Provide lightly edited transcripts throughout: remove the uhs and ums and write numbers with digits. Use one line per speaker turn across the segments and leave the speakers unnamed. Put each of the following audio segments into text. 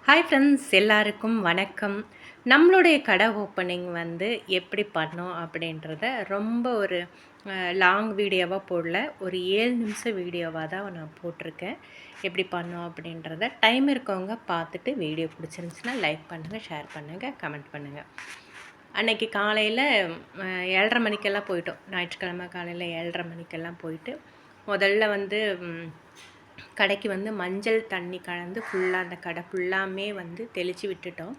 Hi friends, எல்லாருக்கும் வணக்கம். நம்மளுடைய கடை ஓப்பனிங் வந்து எப்படி பண்ணோம் அப்படின்றத ரொம்ப ஒரு லாங் வீடியோவாக போடல, ஒரு 7 நிமிஷம் வீடியோவாக தான் நான் போட்டிருக்கேன். எப்படி பண்ணோம் அப்படின்றத டைம் இருக்கவங்க பார்த்துட்டு வீடியோ பிடிச்சிருந்துச்சுன்னா லைக் பண்ணுங்கள், ஷேர் பண்ணுங்கள், கமெண்ட் பண்ணுங்கள். அன்றைக்கி காலையில் 7:30 மணிக்கெல்லாம் போயிட்டோம். ஞாயிற்றுக்கிழமை காலையில் 7:30 மணிக்கெல்லாம் போயிட்டு முதல்ல வந்து கடைக்கு வந்து மஞ்சள் தண்ணி கலந்து ஃபுல்லாக அந்த கடை ஃபுல்லாமே வந்து தெளித்து விட்டுட்டோம்.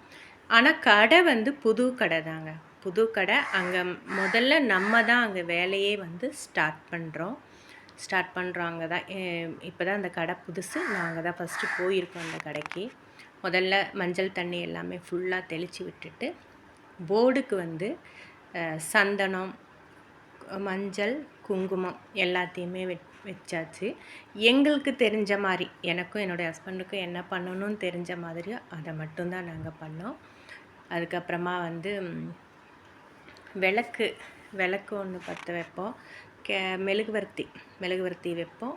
ஆனால் கடை வந்து புது கடை தாங்க, புது கடை. அங்கே முதல்ல நம்ம தான் அங்கே வேலையே வந்து ஸ்டார்ட் பண்ணுறோம். அங்கே தான் இப்போ தான் அந்த கடை புதுசு. நாங்கள் தான் ஃபஸ்ட்டு போயிருக்கோம் அந்த கடைக்கு. முதல்ல மஞ்சள் தண்ணி எல்லாமே ஃபுல்லாக தெளித்து விட்டுட்டு போர்டுக்கு வந்து சந்தனம், மஞ்சள், குங்குமம் எல்லாத்தையுமே வச்சாச்சு. எங்களுக்கு தெரிஞ்ச மாதிரி, எனக்கும் என்னுடைய ஹஸ்பண்டுக்கும் என்ன பண்ணணும்னு தெரிஞ்ச மாதிரியோ அதை மட்டும்தான் நாங்கள் பண்ணோம். அதுக்கப்புறமா வந்து விளக்கு ஒன்று பற்ற வைப்போம். மெழுகுவர்த்தி வைப்போம்.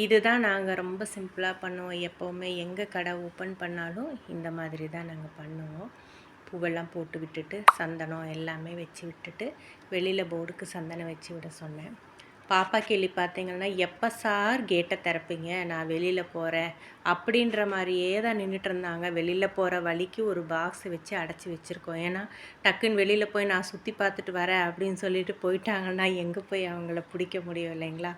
இதுதான் நாங்கள் ரொம்ப சிம்பிளாக பண்ணுவோம். எப்போவுமே எங்கள் கடை ஓப்பன் பண்ணாலும் இந்த மாதிரி தான் நாங்கள் பண்ணுவோம். பூவெல்லாம் போட்டு விட்டுட்டு சந்தனம் எல்லாமே வச்சு விட்டுட்டு வெளியில் போர்டுக்கு சந்தனம் வச்சு விட சொன்னேன். பாப்பா கிளி பார்த்திங்கன்னா, எப்போ சார் கேட்டை திறப்பீங்க, நான் வெளியில் போகிறேன் அப்படின்ற மாதிரியே தான் நின்றுட்டு இருந்தாங்க. வெளியில் போகிற வழிக்கு ஒரு பாக்ஸ் வச்சு அடைச்சி வச்சுருக்கோம். ஏன்னா டக்குன்னு வெளியில் போய் நான் சுற்றி பார்த்துட்டு வரேன் அப்படின்னு சொல்லிட்டு போயிட்டாங்கன்னா எங்கே போய் அவங்கள பிடிக்க முடியும் இல்லைங்களா?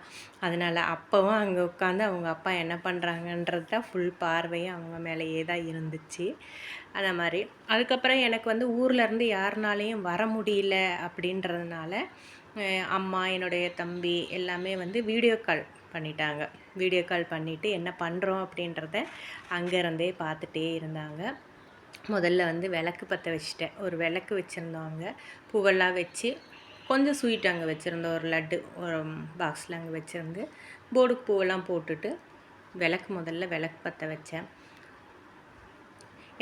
அதனால் அப்போவும் அங்கே உட்காந்து அவங்க அப்பா என்ன பண்ணுறாங்கன்றது தான் ஃபுல் பார்வையும் அவங்க மேலேயே தான் இருந்துச்சு. அந்த மாதிரி அதுக்கப்புறம் எனக்கு வந்து ஊர்லேருந்து யாருனாலையும் வர முடியல அப்படின்றதுனால அம்மா, என்னுடைய தம்பி எல்லாமே வந்து வீடியோ கால் பண்ணிட்டாங்க. வீடியோ கால் பண்ணிவிட்டு என்ன பண்ணுறோம் அப்படின்றத அங்கேருந்தே பார்த்துட்டே இருந்தாங்க. முதல்ல வந்து விளக்கு பற்ற வச்சுட்டேன். ஒரு விளக்கு வச்சுருந்தோம். அங்கே பூவெல்லாம் வச்சு கொஞ்சம் ஸ்வீட் அங்கே வச்சுருந்தோம். ஒரு லட்டு ஒரு பாக்ஸில் அங்கே வச்சுருந்து போர்டுக்கு பூவெல்லாம் போட்டுட்டு முதல்ல விளக்கு பற்ற வச்சேன்.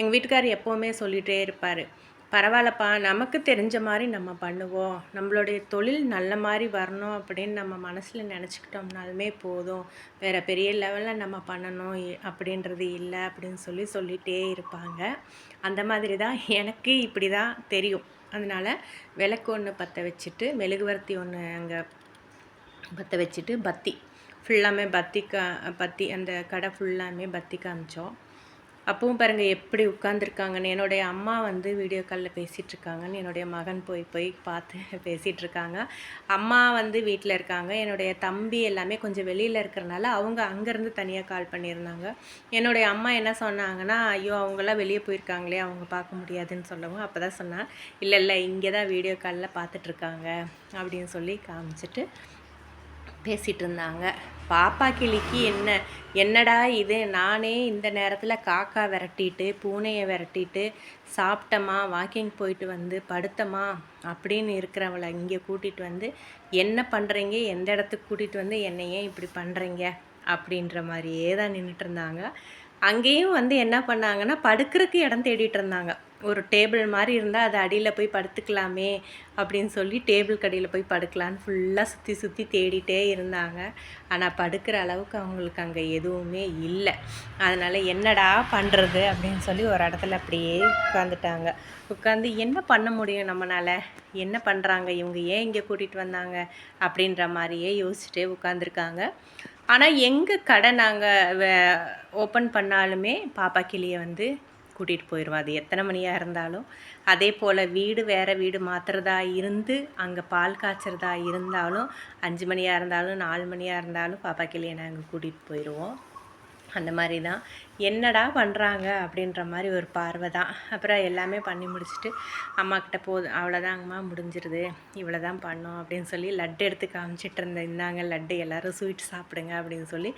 எங்கள் வீட்டுக்காரர் எப்போவுமே சொல்லிகிட்டே இருப்பார், பரவாயில்லப்பா, நமக்கு தெரிஞ்ச மாதிரி நம்ம பண்ணுவோம், நம்மளுடைய தொழில் நல்ல மாதிரி வரணும் அப்படின்னு நம்ம மனசில் நினச்சிக்கிட்டோம்னாலுமே போதும், வேறு பெரிய லெவலில் நம்ம பண்ணணும் அப்படின்றது இல்லை அப்படின்னு சொல்லிகிட்டே இருப்பாங்க. அந்த மாதிரி தான் எனக்கு இப்படி தான் தெரியும். அதனால் விளக்கு ஒன்று பற்ற வச்சுட்டு மெழுகுவர்த்தி ஒன்று அங்கே பற்ற வச்சுட்டு பத்தி ஃபுல்லாமே பத்தி அந்த கடை ஃபுல்லாமே பத்தி காமிச்சோம். அப்பவும் பாருங்கள் எப்படி உட்காந்துருக்காங்கன்னு. என்னுடைய அம்மா வந்து வீடியோ காலில் பேசிகிட்ருக்காங்கன்னு என்னுடைய மகன் போய் பார்த்து பேசிகிட்ருக்காங்க. அம்மா வந்து வீட்டில் இருக்காங்க. என்னுடைய தம்பி எல்லாமே கொஞ்சம் வெளியில் இருக்கிறனால அவங்க அங்கேருந்து தனியாக கால் பண்ணியிருந்தாங்க. என்னுடைய அம்மா என்ன சொன்னாங்கன்னா, ஐயோ அவங்களாம் வெளியே போயிருக்காங்களே, அவங்க பார்க்க முடியாதுன்னு சொல்லவும் அப்போ தான் சொன்னேன், இல்லை இங்கே தான் வீடியோ காலில் பார்த்துட்ருக்காங்க அப்படின்னு சொல்லி காமிச்சிட்டு பேசிகிட்டு இருந்தாங்க. பாப்பா கிளிக்கு என்னடா இது, நானே இந்த நேரத்தில் காக்கா விரட்டிட்டு பூனையை விரட்டிட்டு சாப்பிட்டமா, வாக்கிங் போயிட்டு வந்து படுத்தமா அப்படின்னு இருக்கிறவளை இங்கே கூட்டிகிட்டு வந்து என்ன பண்ணுறீங்க, எந்த இடத்துக்கு கூட்டிகிட்டு வந்து என்னை ஏன் இப்படி பண்ணுறீங்க அப்படின்ற மாதிரியே தான் நின்றுட்டு இருந்தாங்க. அங்கேயும் வந்து என்ன பண்ணாங்கன்னா, படுக்கிறதுக்கு இடம் தேடிட்டு இருந்தாங்க. ஒரு டேபிள் மாதிரி இருந்தால் அது அடியில் போய் படுத்துக்கலாமே அப்படின்னு சொல்லி டேபிள் கடியில் போய் படுக்கலான்னு ஃபுல்லாக சுற்றி தேடிட்டே இருந்தாங்க. ஆனால் படுக்கிற அளவுக்கு அவங்களுக்கு அங்கே எதுவுமே இல்லை. அதனால் என்னடா பண்ணுறது அப்படின்னு சொல்லி ஒரு இடத்துல அப்படியே உட்காந்துட்டாங்க. உட்காந்து என்ன பண்ண முடியும் நம்மளால், என்ன பண்ணுறாங்க இவங்க, ஏன் இங்கே கூட்டிகிட்டு வந்தாங்க அப்படின்ற மாதிரியே யோசிச்சுட்டே உட்காந்துருக்காங்க. ஆனால் எங்கள் கடை நாங்கள் ஓப்பன் பண்ணாலுமே பாப்பா கிளியை வந்து கூட்டிகிட்டு போயிடுவோம். அது எத்தனை மணியாக இருந்தாலும். அதே போல் வேறு வீடு மாற்றுறதா இருந்து அங்கே பால் காய்ச்சறதா இருந்தாலும் 5 மணியாக இருந்தாலும் 4 மணியாக இருந்தாலும் பாப்பா கிளியை நாங்கள் கூட்டிகிட்டு போயிடுவோம். அந்த மாதிரி தான். என்னடா பண்ணுறாங்க அப்படின்ற மாதிரி ஒரு பார்வை தான். அப்புறம் எல்லாமே பண்ணி முடிச்சுட்டு அம்மாக்கிட்ட போதும், அவ்வளோதாங்கம்மா முடிஞ்சிருது, இவ்வளோ தான் பண்ணோம் அப்படின்னு சொல்லி லட்டு எடுத்து காமிச்சிட்டு இருந்தேன். இந்தாங்க லட்டு, எல்லோரும் ஸ்வீட் சாப்பிடுங்க அப்படின்னு சொல்லி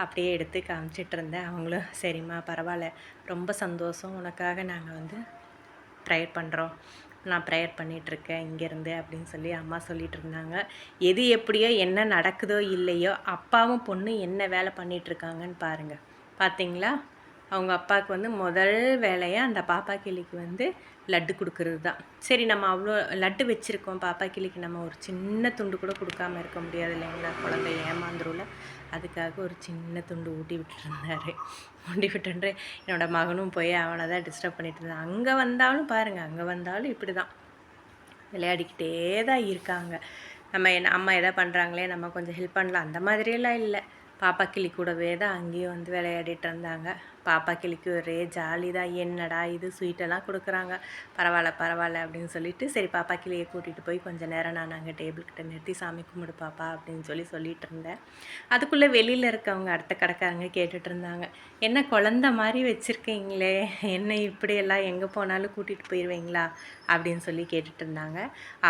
அப்படியே எடுத்து காமிச்சிட்டு இருந்தேன். அவங்களும் சரிம்மா பரவாயில்ல, ரொம்ப சந்தோஷம், உனக்காக நாங்கள் வந்து ப்ரேயர் பண்ணுறோம், நான் ப்ரேயர் பண்ணிகிட்ருக்கேன் இங்கேருந்து அப்படின்னு சொல்லி அம்மா சொல்லிகிட்டு இருந்தாங்க. எது எப்படியோ என்ன நடக்குதோ இல்லையோ அப்பாவும் பொண்ணு என்ன வேலை பண்ணிகிட்ருக்காங்கன்னு பாருங்கள். பார்த்தீங்களா? அவங்க அப்பாவுக்கு வந்து முதல் வேலையாக அந்த பாப்பா கிளிக்கு வந்து லட்டு கொடுக்கறது தான். சரி நம்ம அவ்வளோ லட்டு வச்சுருக்கோம், பாப்பா கிளிக்கு நம்ம ஒரு சின்ன துண்டு கூட கொடுக்காம இருக்க முடியாது இல்லைங்களா, குழந்தை ஏமாந்துரும்ல. அதுக்காக ஒரு சின்ன துண்டு ஊட்டி விட்டுருந்தாரு. ஊட்டி விட்டுட்டு என்னோடய மகனும் போய் அவனை தான் டிஸ்டர்ப் பண்ணிட்டு இருந்தான். அங்கே வந்தாலும் பாருங்கள், அங்கே வந்தாலும் இப்படி தான் விளையாடிக்கிட்டே தான் இருக்காங்க. நம்ம அம்மா எதா பண்ணுறாங்களே நம்ம கொஞ்சம் ஹெல்ப் பண்ணலாம் அந்த மாதிரியெல்லாம் இல்லை. பாப்பா கிளி கூடவே தான் அங்கேயும் வந்து விளையாடிட்டு இருந்தாங்க. பாப்பா கிளிக்கு ஒரே ஜாலி தான். என்னடா இது ஸ்வீட்டெல்லாம் கொடுக்குறாங்க, பரவாயில்ல பரவாயில்ல அப்படின்னு சொல்லிட்டு, சரி பாப்பா கிளியை கூட்டிகிட்டு போய் கொஞ்சம் நேரம் நான் அங்கே டேபிள்கிட்ட நிறுத்தி சாமி கும்பிடு பாப்பா அப்படின்னு சொல்லிட்டு இருந்தேன். அதுக்குள்ளே வெளியில் இருக்கவங்க அடுத்த கடைக்காரங்க கேட்டுட்டு இருந்தாங்க, என்ன குழந்த மாதிரி வச்சுருக்கீங்களே, என்ன இப்படியெல்லாம் எங்கே போனாலும் கூட்டிகிட்டு போயிடுவீங்களா அப்படின்னு சொல்லி கேட்டுட்டு இருந்தாங்க.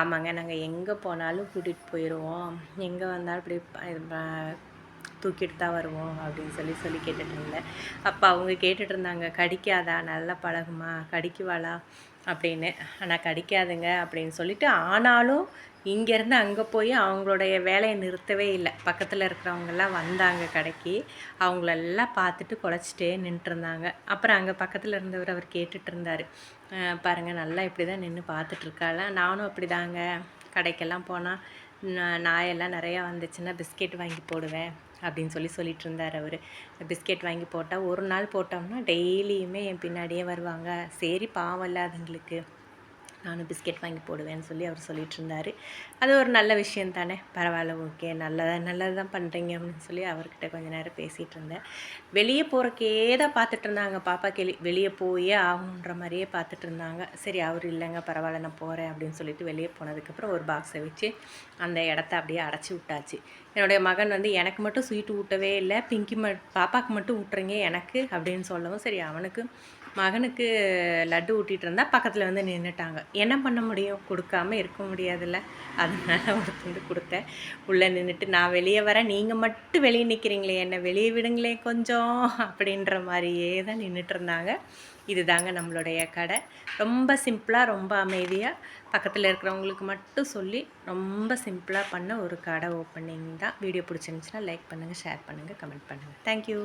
ஆமாங்க, நாங்கள் எங்கே போனாலும் கூட்டிகிட்டு போயிடுவோம், எங்கே வந்தாலும் இப்படி தூக்கிட்டு தான் வருவோம் அப்படின்னு சொல்லி கேட்டுட்டு இருந்தேன். அப்போ அவங்க கேட்டுட்டு இருந்தாங்க, கடிக்காதா, நல்லா பழகுமா, கடிக்குவாளா அப்படின்னு. ஆனால் கடிக்காதுங்க அப்படின்னு சொல்லிட்டு, ஆனாலும் இங்கேருந்து அங்கே போய் அவங்களுடைய வேலையை நிறுத்தவே இல்லை. பக்கத்தில் இருக்கிறவங்கெல்லாம் வந்தாங்க கடைக்கு, அவங்களெல்லாம் பார்த்துட்டு குலைச்சிட்டே நின்றுருந்தாங்க. அப்புறம் அங்கே பக்கத்தில் இருந்தவர் அவர் கேட்டுட்டு இருந்தார், பாருங்கள் நல்லா இப்படி தான் நின்று பார்த்துட்ருக்காள, நானும் அப்படி தாங்க கடைக்கெல்லாம் போனால் நாயெல்லாம் நிறையா வந்துச்சுன்னா பிஸ்கெட் வாங்கி போடுவேன் அப்படின்னு சொல்லிட்டு இருந்தார் அவர். பிஸ்கெட் வாங்கி போட்டால் ஒரு நாள் போட்டோம்னா டெய்லியுமே என் பின்னாடியே வருவாங்க, சரி பாவம் இல்லை அதுங்களுக்கு, நானும் பிஸ்கெட் வாங்கி போடுவேன்னு சொல்லி அவர் சொல்லிட்டு இருந்தார். அது ஒரு நல்ல விஷயம் தானே, பரவாயில்ல ஓகே, நல்லது தான் பண்ணுறீங்க அப்படின்னு சொல்லி அவர்கிட்ட கொஞ்சம் நேரம் பேசிகிட்டு இருந்தேன். வெளியே போகிறக்கே தான் பார்த்துட்டு இருந்தாங்க பாப்பா கிளி, வெளியே போயே ஆகுன்ற மாதிரியே பார்த்துட்டு இருந்தாங்க. சரி அவர் இல்லைங்க பரவாயில்ல நான் போகிறேன் அப்படின்னு சொல்லிட்டு வெளியே போனதுக்கப்புறம் ஒரு பாக்ஸை வச்சு அந்த இடத்த அப்படியே அடைச்சி விட்டாச்சு. என்னுடைய மகன் வந்து எனக்கு மட்டும் ஸ்வீட் ஊட்டவே இல்லை, பிங்கி பாப்பாவுக்கு மட்டும் ஊட்டுறீங்க எனக்கு அப்படின்னு சொல்லவும், சரி அவனுக்கு மகனுக்கு லட்டு ஊட்டிகிட்டு இருந்தால் பக்கத்தில் வந்து நின்றுட்டாங்க. என்ன பண்ண முடியும், கொடுக்காம இருக்க முடியாதுல்ல, அதனால ஒரு துண்டு கொடுத்தேன். உள்ளே நின்றுட்டு, நான் வெளியே வரேன், நீங்கள் மட்டும் வெளியே நிற்கிறீங்களே, என்னை வெளியே விடுங்களே கொஞ்சம் அப்படின்ற மாதிரியே தான் நின்றுட்டு இருந்தாங்க. இது தாங்க நம்மளுடைய கடை. ரொம்ப சிம்பிளாக, ரொம்ப அமைதியாக, பக்கத்தில் இருக்கிறவங்களுக்கு மட்டும் சொல்லி ரொம்ப சிம்பிளாக பண்ண ஒரு கடை ஓப்பனிங் தான். வீடியோ பிடிச்சிருந்துச்சுன்னா லைக் பண்ணுங்கள், ஷேர் பண்ணுங்கள், கமெண்ட் பண்ணுங்கள். தேங்க்யூ.